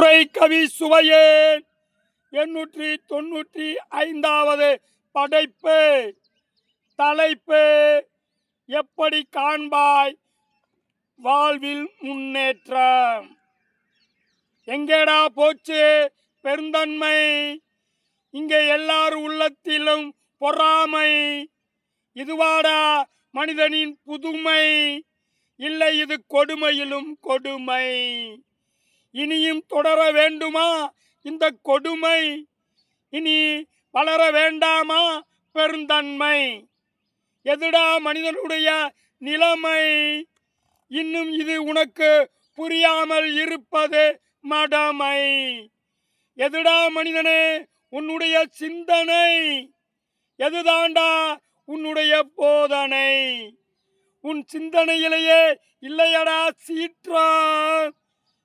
கவி சுவையே 895வது படைப்பு. தலைப்பு: எப்படி காண்பாய் வாழ்வில் முன்னேற்றம். எங்கேடா போச்சு பெருந்தன்மை? இங்கே எல்லார் உள்ளத்திலும் பொறாமை. இதுவாடா மனிதனின் புதுமை? இல்லை, இது கொடுமையிலும் கொடுமை. இனியும் தொடர வேண்டுமா இந்த கொடுமை? இனி வளர வேண்டாமா பெருந்தன்மை? எதுடா மனிதனுடைய நிலைமை? இன்னும் இது உனக்கு புரியாமல் இருப்பது மடமை. எதுடா மனிதனே உன்னுடைய சிந்தனை? எதுதாண்டா உன்னுடைய போதனை? உன் சிந்தனையிலேயே இல்லையடா சீற்றம்.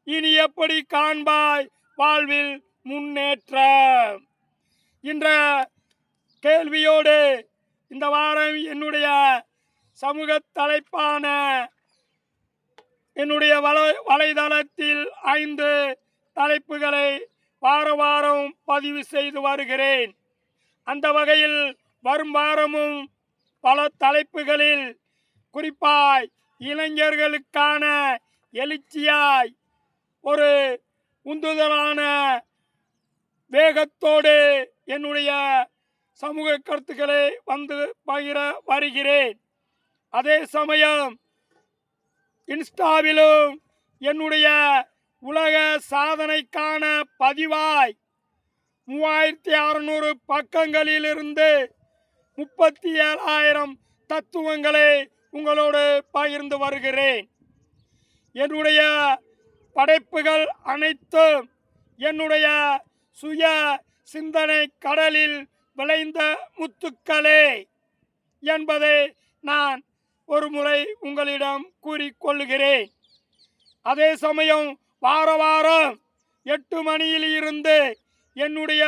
இனி எப்படி காண்பாய் வாழ்வில் முன்னேற்றம் என்ற கேள்வியோடு இந்த வாரம் என்னுடைய சமூக தலைப்பான என்னுடைய வலைதளத்தில் 5 தலைப்புகளை வாரம் பதிவு செய்து வருகிறேன். அந்த வகையில் வரும் வாரமும் பல தலைப்புகளில் குறிப்பாய் இளைஞர்களுக்கான எழுச்சியாய் ஒரு உந்துதலான வேகத்தோடு என்னுடைய சமூக கருத்துக்களை வந்து பகிர வருகிறேன். அதே சமயம் இன்ஸ்டாவிலும் என்னுடைய உலக சாதனைக்கான பதிவாய் 3600 பக்கங்களிலிருந்து 37,000 தத்துவங்களை உங்களோடு பகிர்ந்து வருகிறேன். என்னுடைய படைப்புகள் அனைத்தும் என்னுடைய சுய சிந்தனை கடலில் விளைந்த முத்துக்களே என்பதை நான் ஒரு முறை உங்களிடம் கூறிக்கொள்கிறேன். அதே சமயம் வாரம் 8 மணியில் இருந்து என்னுடைய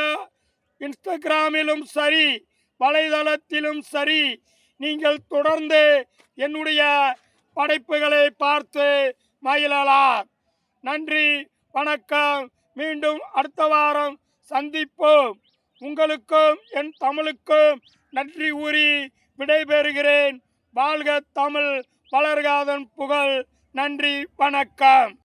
இன்ஸ்டாகிராமிலும் சரி வலைதளத்திலும் சரி நீங்கள் தொடர்ந்து என்னுடைய படைப்புகளை பார்த்து மகிழலாம். நன்றி, வணக்கம். மீண்டும் அடுத்த வாரம் சந்திப்போம். உங்களுக்கும் என் தமிழுக்கும் நன்றி கூறி விடைபெறுகிறேன். வாழ்க தமிழ், வளர்காதன் புகழ். நன்றி, வணக்கம்.